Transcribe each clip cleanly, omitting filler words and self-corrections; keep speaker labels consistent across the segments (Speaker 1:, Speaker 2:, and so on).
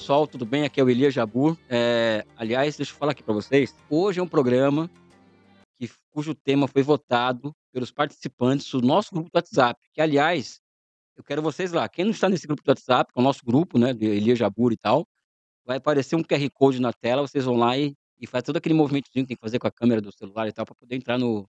Speaker 1: pessoal, tudo bem? Aqui é o Elias Jabur. Aliás, deixa eu falar aqui para vocês. Hoje é um programa cujo tema foi votado pelos participantes do nosso grupo do WhatsApp. Que, aliás, eu quero vocês lá. Quem não está nesse grupo do WhatsApp, que é o nosso grupo, né, de Elias Jabur e tal, vai aparecer um QR Code na tela. Vocês vão lá e faz todo aquele movimentozinho que tem que fazer com a câmera do celular e tal, para poder entrar na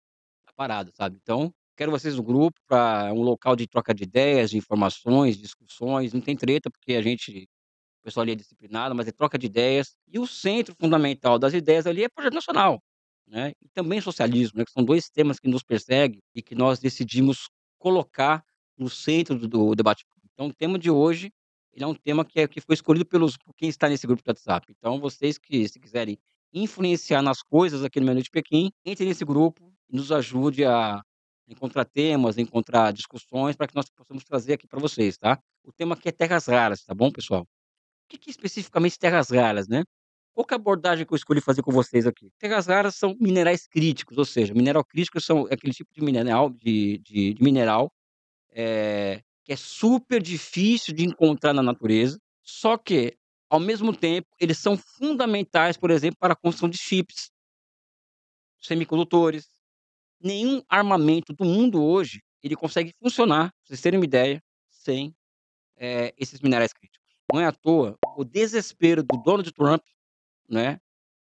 Speaker 1: parada, sabe? Então, quero vocês no grupo para um local de troca de ideias, de informações, discussões. Não tem treta, porque o pessoal ali é disciplinado, mas é troca de ideias. E o centro fundamental das ideias ali é projeto nacional, né? E também socialismo, né? Que são 2 temas que nos perseguem e que nós decidimos colocar no centro do debate público. Então, o tema de hoje, ele é um tema que foi escolhido por quem está nesse grupo do WhatsApp. Então, vocês que, se quiserem influenciar nas coisas aqui no Menu de Pequim, entre nesse grupo e nos ajude a encontrar temas, encontrar discussões para que nós possamos trazer aqui para vocês, tá? O tema aqui é terras raras, tá bom, pessoal? Que é especificamente terras raras, né? Qual que é a abordagem que eu escolhi fazer com vocês aqui? Terras raras são minerais críticos, ou seja, mineral crítico são aquele tipo de mineral, de mineral, que é super difícil de encontrar na natureza, só que, ao mesmo tempo, eles são fundamentais, por exemplo, para a construção de chips, semicondutores. Nenhum armamento do mundo hoje, ele consegue funcionar, pra vocês terem uma ideia, sem esses minerais críticos. Não é à toa o desespero do Donald Trump, né,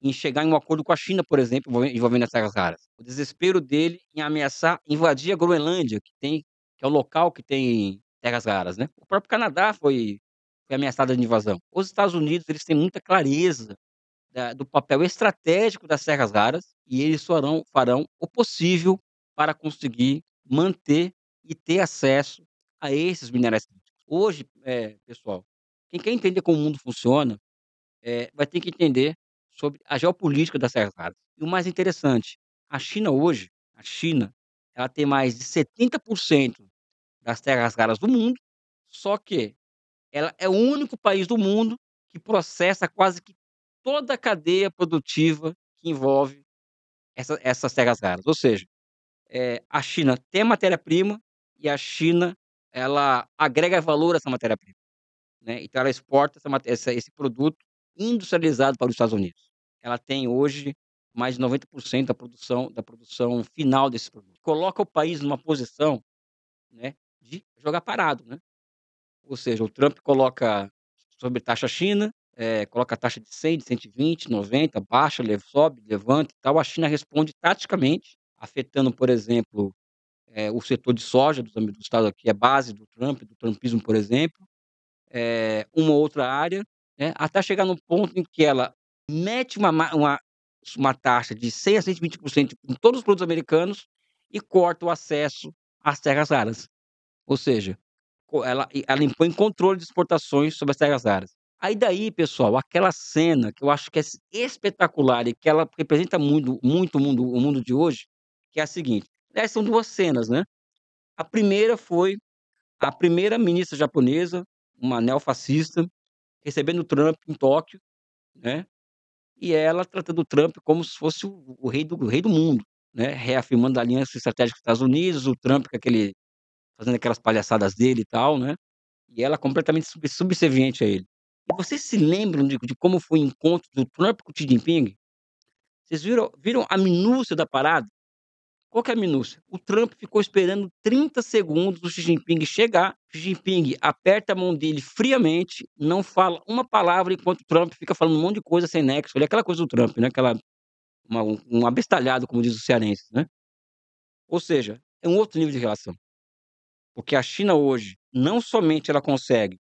Speaker 1: em chegar em um acordo com a China, por exemplo, envolvendo as terras raras. O desespero dele em ameaçar invadir a Groenlândia, que é o local que tem terras raras, né. O próprio Canadá foi ameaçado de invasão. Os Estados Unidos, eles têm muita clareza do papel estratégico das terras raras e eles farão o possível para conseguir manter e ter acesso a esses minerais críticos. Hoje, pessoal, quem quer entender como o mundo funciona, vai ter que entender sobre a geopolítica das terras raras. E o mais interessante, a China, ela tem mais de 70% das terras raras do mundo, só que ela é o único país do mundo que processa quase que toda a cadeia produtiva que envolve essas terras raras. Ou seja, a China tem a matéria-prima e a China, ela agrega valor a essa matéria-prima, né, então ela exporta esse produto industrializado para os Estados Unidos. Ela tem hoje mais de 90% da produção final desse produto. Coloca o país numa posição, né, de jogar parado, né. Ou seja, o Trump coloca sobre taxa China, coloca a taxa de 100, de 120, 90, baixa, sobe, levanta e tal. A China responde taticamente, afetando, por exemplo, o setor de soja do estado aqui, é base do Trump, do trumpismo, por exemplo. Uma outra área, né, até chegar no ponto em que ela mete uma taxa de 100 a 120% em todos os produtos americanos e corta o acesso às terras raras. Ou seja, ela impõe controle de exportações sobre as terras raras. Aí daí, pessoal, aquela cena que eu acho que é espetacular e que ela representa muito muito o mundo de hoje, que é a seguinte, são 2 cenas, né. A primeira foi a primeira ministra japonesa, uma neofascista, recebendo o Trump em Tóquio, né, e ela tratando o Trump como se fosse o rei do mundo, né, reafirmando a aliança estratégica com os Estados Unidos, o Trump com aquele fazendo aquelas palhaçadas dele e tal, né, e ela completamente subserviente a ele. E vocês se lembram de como foi o encontro do Trump com o Xi Jinping? Vocês viram a minúcia da parada? Qual que é a minúcia? O Trump ficou esperando 30 segundos o Xi Jinping chegar. Xi Jinping aperta a mão dele friamente, não fala uma palavra, enquanto o Trump fica falando um monte de coisa sem nexo. Olha aquela coisa do Trump, né, um abestalhado, como diz os cearenses, né. Ou seja, é um outro nível de relação. Porque a China hoje, não somente ela consegue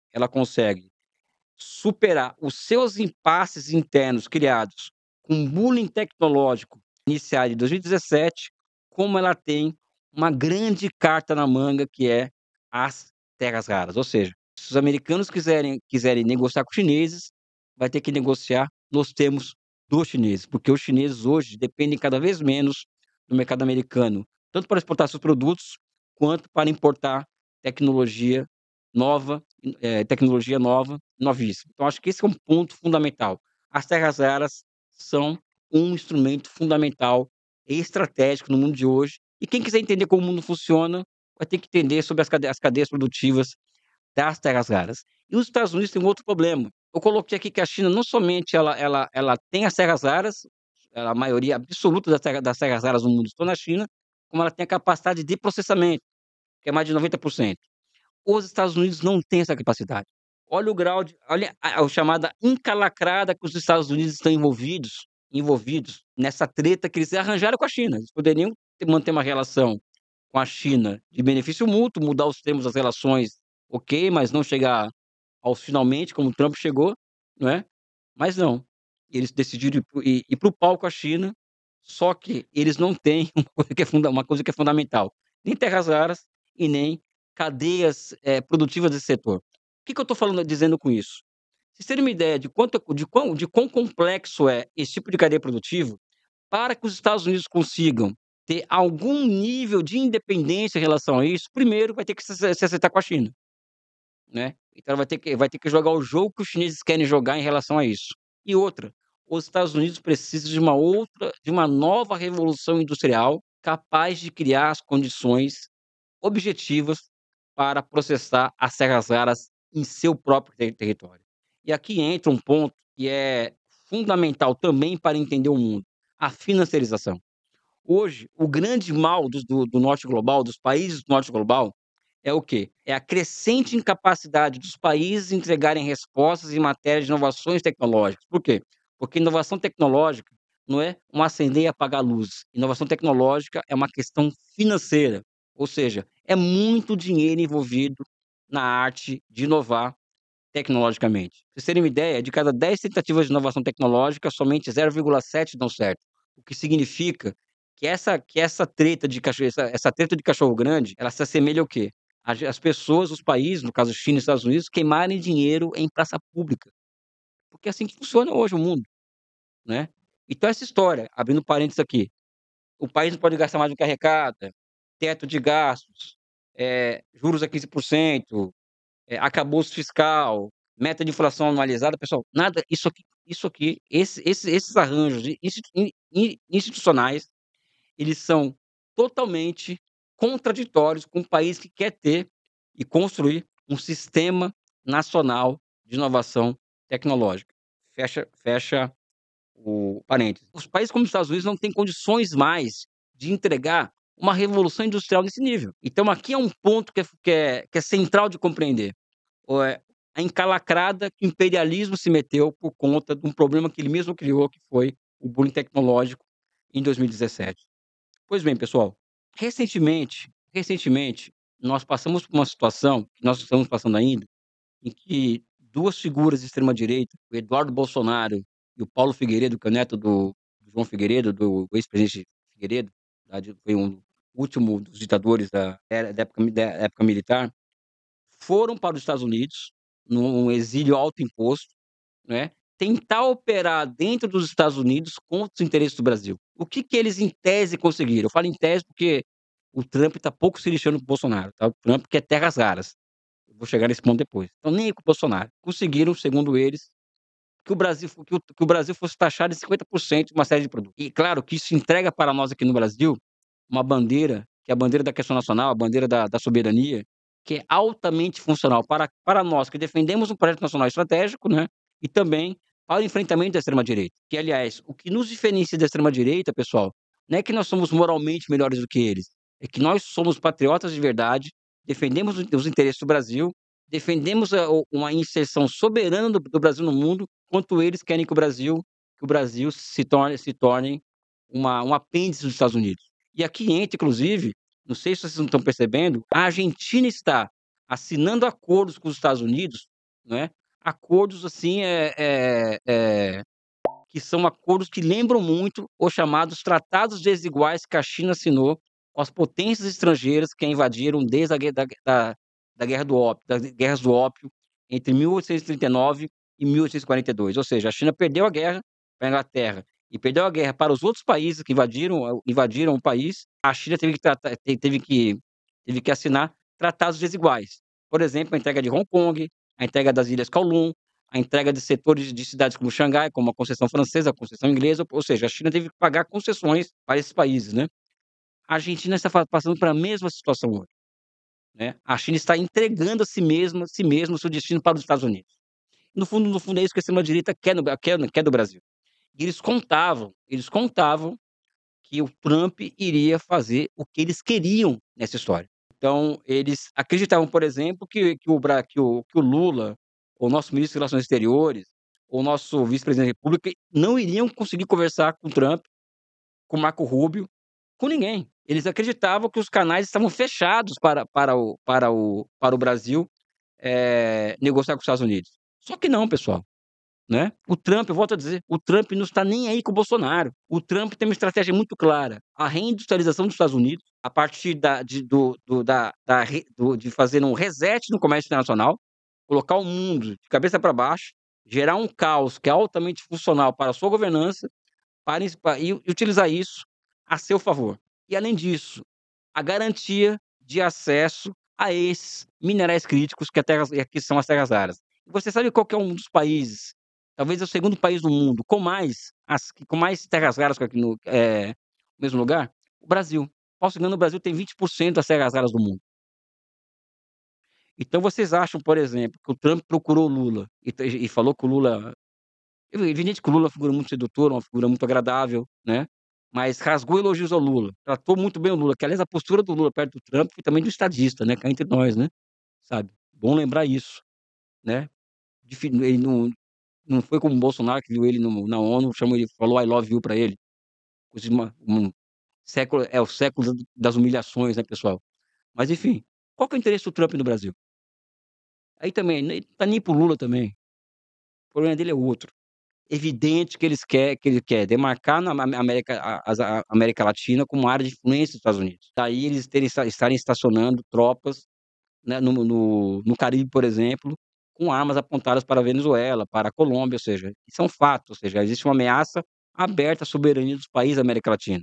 Speaker 1: superar os seus impasses internos criados com bullying tecnológico iniciado em 2017, como ela tem uma grande carta na manga, que é as terras raras. Ou seja, se os americanos quiserem negociar com os chineses, vai ter que negociar nos termos dos chineses, porque os chineses hoje dependem cada vez menos do mercado americano, tanto para exportar seus produtos, quanto para importar tecnologia tecnologia nova, novíssima. Então acho que esse é um ponto fundamental. As terras raras são um instrumento fundamental e estratégico no mundo de hoje, e quem quiser entender como o mundo funciona, vai ter que entender sobre as cadeias produtivas das terras raras. E os Estados Unidos têm um outro problema. Eu coloquei aqui que a China não somente ela tem as terras raras, a maioria absoluta das terras raras no mundo estão na China, como ela tem a capacidade de processamento, que é mais de 90%. Os Estados Unidos não têm essa capacidade. Olha o grau de olha a chamada encalacrada que os Estados Unidos estão envolvidos nessa treta que eles arranjaram com a China. Eles poderiam manter uma relação com a China de benefício mútuo, mudar os termos das relações, ok, mas não chegar aos finalmente, como o Trump chegou, não é? Mas não. Eles decidiram ir para o pau com a China, só que eles não têm uma coisa que é fundamental, nem terras raras e nem cadeias, produtivas desse setor. O que que eu estou falando dizendo com isso? Vocês terem uma ideia de quão complexo é esse tipo de cadeia produtiva, para que os Estados Unidos consigam ter algum nível de independência em relação a isso, primeiro vai ter que se acertar com a China, né. Então ela vai ter que jogar o jogo que os chineses querem jogar em relação a isso. E outra, os Estados Unidos precisam de uma nova revolução industrial capaz de criar as condições objetivas para processar as terras raras em seu próprio território. E aqui entra um ponto que é fundamental também para entender o mundo: a financiarização. Hoje, o grande mal do norte global, dos países do norte global, é o quê? É a crescente incapacidade dos países entregarem respostas em matéria de inovações tecnológicas. Por quê? Porque inovação tecnológica não é um acender e apagar luzes. Inovação tecnológica é uma questão financeira, ou seja, é muito dinheiro envolvido na arte de inovar tecnologicamente. Pra vocês terem uma ideia, de cada 10 tentativas de inovação tecnológica, somente 0,7 dão certo, o que significa que essa treta de cachorro grande, ela se assemelha ao quê? As pessoas, os países, no caso China e Estados Unidos, queimarem dinheiro em praça pública, porque é assim que funciona hoje o mundo, né. Então essa história, abrindo parênteses aqui, o país não pode gastar mais do que arrecada, teto de gastos, juros a 15%, arcabouço fiscal, meta de inflação anualizada, pessoal, nada isso aqui, esses arranjos institucionais, eles são totalmente contraditórios com um país que quer ter e construir um sistema nacional de inovação tecnológica. Fecha o parênteses. Os países como os Estados Unidos não têm condições mais de entregar uma revolução industrial nesse nível. Então aqui é um ponto que é central de compreender. A encalacrada que o imperialismo se meteu por conta de um problema que ele mesmo criou, que foi o bullying tecnológico em 2017. Pois bem, pessoal, recentemente, nós passamos por uma situação, que nós estamos passando ainda, em que 2 figuras de extrema direita, o Eduardo Bolsonaro e o Paulo Figueiredo, que é o neto do João Figueiredo, do ex-presidente Figueiredo, foi um último dos ditadores da época militar, foram para os Estados Unidos, num exílio autoimposto, né, tentar operar dentro dos Estados Unidos contra os interesses do Brasil. O que que eles em tese conseguiram? Eu falo em tese porque o Trump está pouco se lixando para o Bolsonaro, tá, o Trump quer terras raras. Eu vou chegar nesse ponto depois. Então nem com o Bolsonaro. Conseguiram, segundo eles, que o Brasil fosse taxado em 50% de uma série de produtos. E claro que isso entrega para nós aqui no Brasil uma bandeira, que é a bandeira da questão nacional, a bandeira da soberania, que é altamente funcional para nós que defendemos um projeto nacional estratégico, né, e também para o enfrentamento da extrema-direita. Que, aliás, o que nos diferencia da extrema-direita, pessoal, não é que nós somos moralmente melhores do que eles, é que nós somos patriotas de verdade, defendemos os interesses do Brasil, defendemos uma inserção soberana do Brasil no mundo, enquanto eles querem que o Brasil se torne um apêndice dos Estados Unidos. E aqui entra, inclusive, não sei se vocês não estão percebendo, a Argentina está assinando acordos com os Estados Unidos, né, acordos assim, que são acordos que lembram muito os chamados tratados desiguais que a China assinou com as potências estrangeiras que a invadiram desde a da guerra do ópio das guerras do ópio entre 1839 e 1842. Ou seja, a China perdeu a guerra para a Inglaterra e perdeu a guerra para os outros países que invadiram o país. A China teve que assinar tratados desiguais. Por exemplo, a entrega de Hong Kong, a entrega das Ilhas Kowloon, a entrega de setores de cidades como Xangai, como a concessão francesa, a concessão inglesa, ou seja, a China teve que pagar concessões para esses países, né. A Argentina está passando pela mesma situação hoje. né. A China está entregando a si mesma o seu destino para os Estados Unidos. No fundo é isso que a extrema-direita quer do Brasil. E eles contavam que o Trump iria fazer o que eles queriam nessa história. Então, eles acreditavam, por exemplo, que o Lula, o nosso ministro das Relações Exteriores, ou o nosso vice-presidente da República, não iriam conseguir conversar com o Trump, com o Marco Rubio, com ninguém. Eles acreditavam que os canais estavam fechados para o Brasil, negociar com os Estados Unidos. Só que não, pessoal. Né? O Trump, eu volto a dizer, o Trump não está nem aí com o Bolsonaro. O Trump tem uma estratégia muito clara: a reindustrialização dos Estados Unidos, a partir de fazer um reset no comércio internacional, colocar o mundo de cabeça para baixo, gerar um caos que é altamente funcional para a sua governança, e utilizar isso a seu favor. E, além disso, a garantia de acesso a esses minerais críticos que são as terras raras. Você sabe qual que é um dos países, talvez é o segundo país do mundo, com mais terras raras aqui no mesmo lugar? O Brasil. Posso engano, o Brasil tem 20% das terras raras do mundo. Então vocês acham, por exemplo, que o Trump procurou o Lula e falou que o Lula, é evidente que o Lula é uma figura muito sedutora, uma figura muito agradável, né, mas rasgou elogios ao Lula, tratou muito bem o Lula, que aliás a postura do Lula perto do Trump foi também de um estadista, né, cá entre nós, né, sabe. Bom lembrar isso, né. Ele não foi como o Bolsonaro, que viu ele na ONU, chamou ele, falou "I love you" pra ele. Coisa de o século das humilhações, né, pessoal. Mas enfim, qual que é o interesse do Trump no Brasil? Aí também, nem tá nem para o Lula também, o problema dele é outro. Evidente que ele quer demarcar na América a América Latina como área de influência dos Estados Unidos. Daí eles estarem estacionando tropas, né, no Caribe, por exemplo, com armas apontadas para a Venezuela, para a Colômbia, ou seja, isso é um fato, ou seja, existe uma ameaça aberta à soberania dos países da América Latina.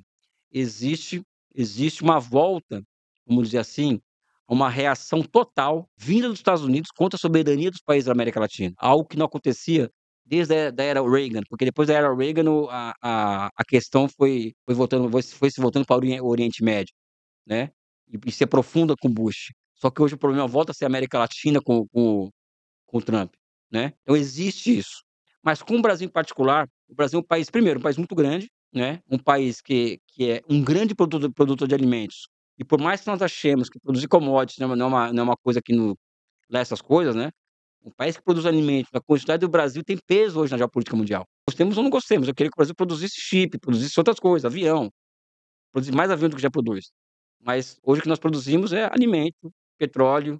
Speaker 1: Existe existe uma volta, vamos dizer assim, uma reação total vinda dos Estados Unidos contra a soberania dos países da América Latina, algo que não acontecia desde a da era Reagan, porque depois da era Reagan a questão foi se voltando para o Oriente Médio, né, e se aprofunda com Bush. Só que hoje o problema volta a ser a América Latina com o Trump, né. Então existe isso. Mas com o Brasil em particular, o Brasil é um país, primeiro, um país muito grande, né, um país que é um grande produtor de alimentos, e por mais que nós achemos que produzir commodities não é uma coisa que lá essas coisas, né, um país que produz alimentos na quantidade do Brasil tem peso hoje na geopolítica mundial. Gostemos ou não gostemos, eu queria que o Brasil produzisse chip, produzisse outras coisas, avião, produzir mais avião do que já produz. Mas hoje o que nós produzimos é alimento, petróleo,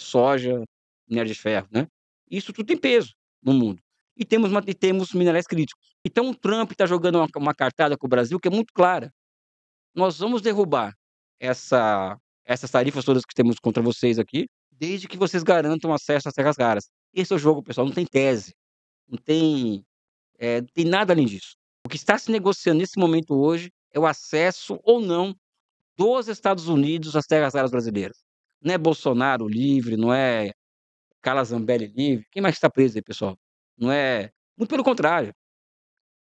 Speaker 1: soja, minério de ferro, né. Isso tudo tem peso no mundo. E temos minerais críticos. Então o Trump está jogando uma cartada com o Brasil que é muito clara: "Nós vamos derrubar essas tarifas todas que temos contra vocês aqui, desde que vocês garantam acesso às terras raras". Esse é o jogo, pessoal, não tem tese, não tem nada além disso. O que está se negociando nesse momento hoje é o acesso ou não dos Estados Unidos às terras raras brasileiras. Não é Bolsonaro livre, não é Carla Zambelli livre, quem mais está preso aí, pessoal? Não é, muito pelo contrário,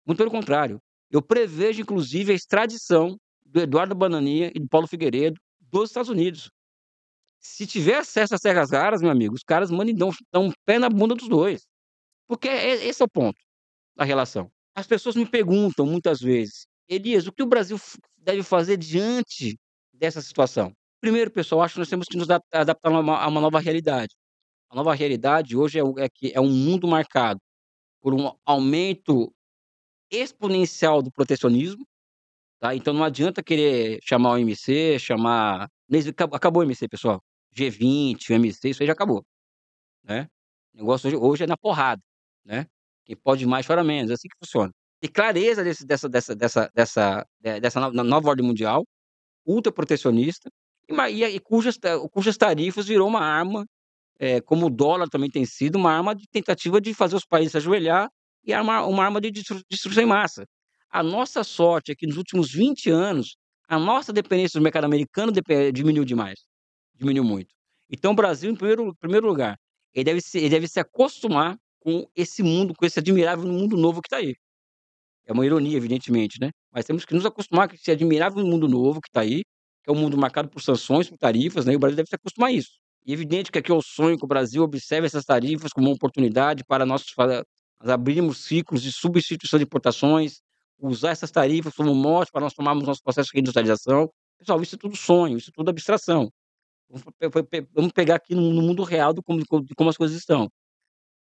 Speaker 1: muito pelo contrário. Eu prevejo inclusive a extradição do Eduardo Bananinha e do Paulo Figueiredo dos Estados Unidos. Se tiver acesso às terras raras, meu amigo, os caras mandam e dão um pé na bunda dos 2, porque esse é o ponto da relação. As pessoas me perguntam muitas vezes: "Elias, o que o Brasil deve fazer diante dessa situação?". Primeiro, pessoal, acho que nós temos que nos adaptar a uma nova realidade. A nova realidade hoje é um mundo marcado por um aumento exponencial do protecionismo, tá, então não adianta querer chamar o OMC, acabou o OMC, pessoal. G20, o OMC, isso aí já acabou, né. O negócio hoje é na porrada, né. Quem pode mais chora menos, é assim que funciona. E clareza dessa nova ordem mundial, ultraprotecionista, cujas tarifas virou uma arma, como o dólar também tem sido uma arma de tentativa de fazer os países se ajoelhar e uma arma de destruição em massa. A nossa sorte é que nos últimos 20 anos, a nossa dependência do mercado americano diminuiu demais, diminuiu muito. Então o Brasil, em primeiro lugar, ele deve se acostumar com esse mundo, com esse admirável mundo novo que está aí. É uma ironia, evidentemente, né, mas temos que nos acostumar com esse admirável mundo novo que está aí, que é um mundo marcado por sanções, por tarifas, né, e o Brasil deve se acostumar a isso. E evidente que aqui é o sonho que o Brasil observe essas tarifas como uma oportunidade para nós abrirmos ciclos de substituição de importações, usar essas tarifas como mote para nós tomarmos nosso processo de reindustrialização. Pessoal, isso é tudo sonho, isso é tudo abstração. Vamos pegar aqui no mundo real de como as coisas estão.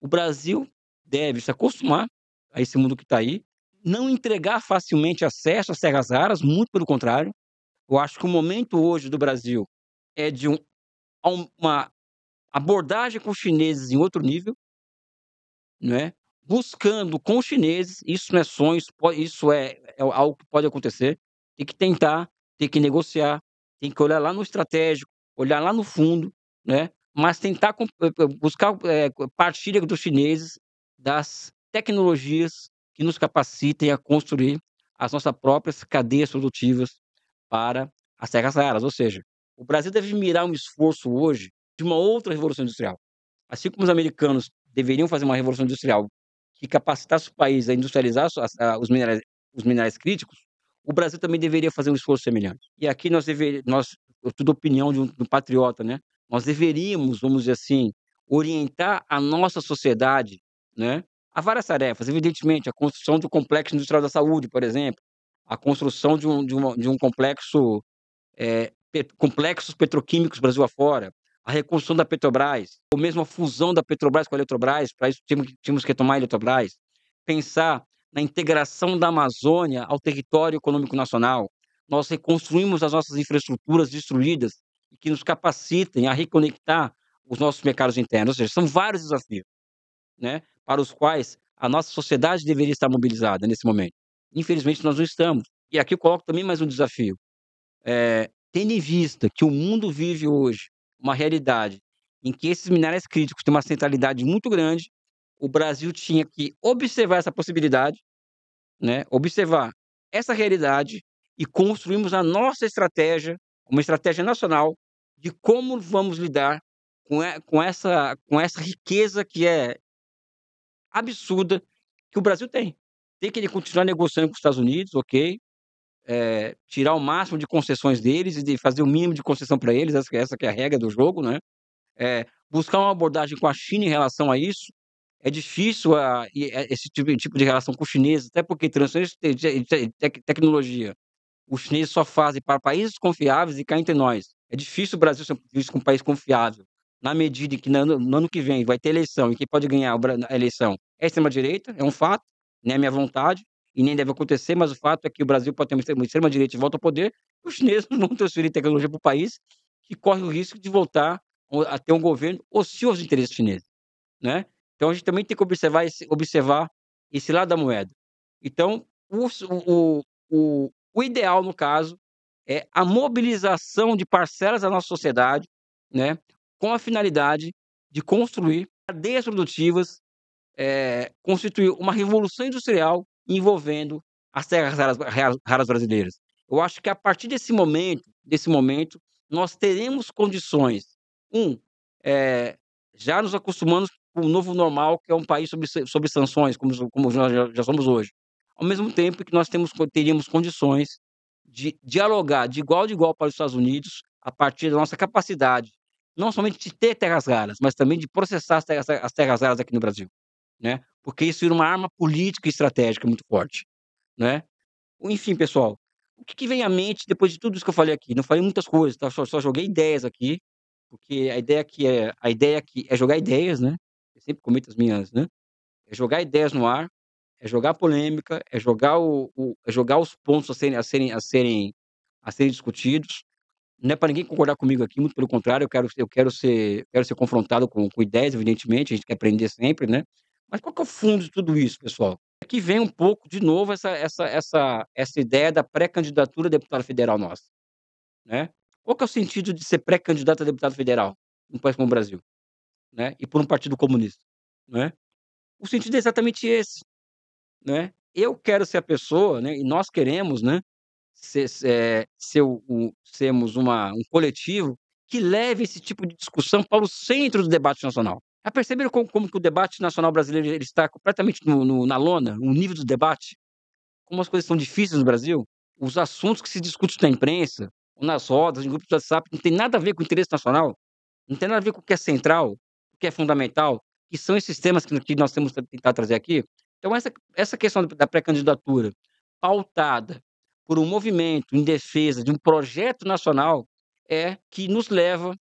Speaker 1: O Brasil deve se acostumar a esse mundo que está aí, não entregar facilmente acesso às terras raras, muito pelo contrário. Eu acho que o momento hoje do Brasil é de uma abordagem com os chineses em outro nível, né, buscando com os chineses, isso não é sonho, isso é algo que pode acontecer, tem que tentar, tem que negociar, tem que olhar lá no estratégico, olhar lá no fundo, né, mas tentar buscar, partilha dos chineses das tecnologias que nos capacitem a construir as nossas próprias cadeias produtivas para as terras raras, ou seja, o Brasil deve mirar um esforço hoje de uma outra revolução industrial. Assim como os americanos deveriam fazer uma revolução industrial que capacitasse o país a industrializar os minerais críticos, o Brasil também deveria fazer um esforço semelhante. E aqui eu tô da opinião do patriota, né, nós deveríamos, vamos dizer assim, orientar a nossa sociedade, né, a várias tarefas. Evidentemente, a construção de um complexo industrial da saúde, por exemplo, a construção de um complexo complexos petroquímicos Brasil afora, a reconstrução da Petrobras, ou mesmo a fusão da Petrobras com a Eletrobras, para isso tínhamos que retomar a Eletrobras, pensar na integração da Amazônia ao território econômico nacional. Nós reconstruímos as nossas infraestruturas destruídas e que nos capacitem a reconectar os nossos mercados internos. Ou seja, são vários desafios, né, para os quais a nossa sociedade deveria estar mobilizada nesse momento. Infelizmente, nós não estamos. E aqui eu coloco também mais um desafio. Tendo em vista que o mundo vive hoje uma realidade em que esses minerais críticos têm uma centralidade muito grande, o Brasil tinha que observar essa possibilidade, né, observar essa realidade e construirmos a nossa estratégia, uma estratégia nacional de como vamos lidar com essa riqueza que é absurda que o Brasil tem. Tem que ele continuar negociando com os Estados Unidos, ok, tirar o máximo de concessões deles e de fazer o mínimo de concessão para eles, essa que é a regra do jogo, né. Buscar uma abordagem com a China em relação a isso, é difícil esse tipo de relação com os chineses, até porque transições de tecnologia, os chineses só fazem para países confiáveis e cá entre nós, é difícil o Brasil ser visto como um país confiável, na medida em que no ano que vem vai ter eleição e quem pode ganhar a eleição é a extrema direita, é um fato, não é minha vontade e nem deve acontecer, mas o fato é que o Brasil pode ter uma extrema direita de volta ao poder, os chineses vão transferir tecnologia para o país, que corre o risco de voltar a ter um governo hostil aos interesses chineses, né. Então a gente também tem que observar esse lado da moeda. Então, o ideal, no caso, é a mobilização de parcelas da nossa sociedade, né, com a finalidade de construir cadeias produtivas, constituir uma revolução industrial envolvendo as terras raras brasileiras. Eu acho que a partir desse momento, nós teremos condições, eh, já nos acostumamos com o novo normal, que é um país sob sanções, como nós já somos hoje. Ao mesmo tempo que nós teríamos condições de dialogar de igual para os Estados Unidos, a partir da nossa capacidade, não somente de ter terras raras, mas também de processar as terras raras aqui no Brasil, né, porque isso vira uma arma política e estratégica muito forte, né. Enfim, pessoal, o que vem à mente depois de tudo isso que eu falei aqui? Não falei muitas coisas, tá, só joguei ideias aqui, porque a ideia aqui é jogar ideias, né, eu sempre comento as minhas, né, é jogar ideias no ar, é jogar polêmica, é jogar os pontos a serem discutidos. Não é para ninguém concordar comigo aqui, muito pelo contrário, eu quero ser confrontado com ideias, evidentemente, a gente quer aprender sempre, né. Mas qual que é o fundo de tudo isso, pessoal? É que vem um pouco, de novo, essa ideia da pré-candidatura a deputado federal nossa, né. Qual que é o sentido de ser pré-candidato a deputado federal, num país como o Brasil, né, e por um partido comunista, né? O sentido é exatamente esse, né. Eu quero ser a pessoa, né, e nós queremos, né, sermos um coletivo que leve esse tipo de discussão para o centro do debate nacional. Já perceberam como que o debate nacional brasileiro ele está completamente na lona, o nível do debate? Como as coisas são difíceis no Brasil? Os assuntos que se discutem na imprensa, ou nas rodas, em grupos de WhatsApp, não tem nada a ver com o interesse nacional, não tem nada a ver com o que é central, o que é fundamental, que são esses temas que nós temos que tentar trazer aqui. Então essa questão da pré-candidatura, pautada por um movimento em defesa de um projeto nacional, é que nos leva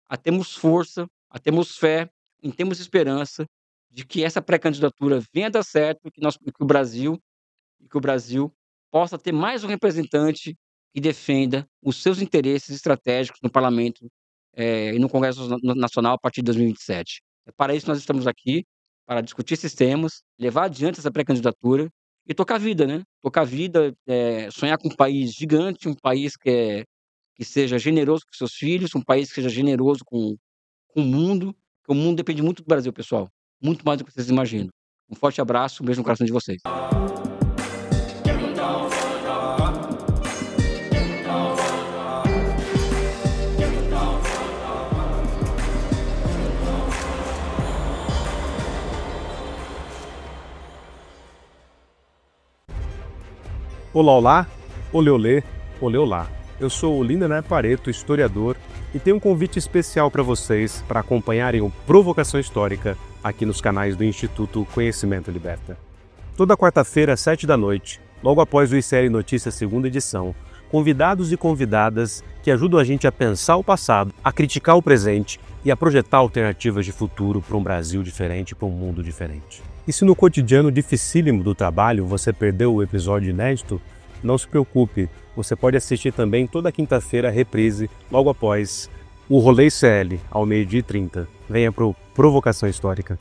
Speaker 1: a termos força, a termos fé, em termos esperança de que essa pré-candidatura venha a dar certo, que o Brasil possa ter mais um representante que defenda os seus interesses estratégicos no parlamento, e no Congresso Nacional a partir de 2027. É para isso que nós estamos aqui, para discutir esses temas, levar adiante essa pré-candidatura e tocar a vida, né. Tocar a vida, sonhar com um país gigante, um país que seja generoso com seus filhos, um país que seja generoso com o mundo, porque o mundo depende muito do Brasil, pessoal, muito mais do que vocês imaginam. Um forte abraço, um beijo no coração de vocês.
Speaker 2: Olá, olá, olê, olê, olê, olá. Eu sou o Lindener Pareto, historiador, e tenho um convite especial para vocês para acompanharem o Provocação Histórica aqui nos canais do Instituto Conhecimento Liberta. Toda quarta-feira, às 7 da noite, logo após o ICL Notícias segunda edição, convidados e convidadas que ajudam a gente a pensar o passado, a criticar o presente e a projetar alternativas de futuro para um Brasil diferente, para um mundo diferente. E se no cotidiano dificílimo do trabalho você perdeu o episódio inédito, não se preocupe, você pode assistir também toda quinta-feira a reprise, logo após o Rolê ICL, ao 12h30. Venha para o Provocação Histórica.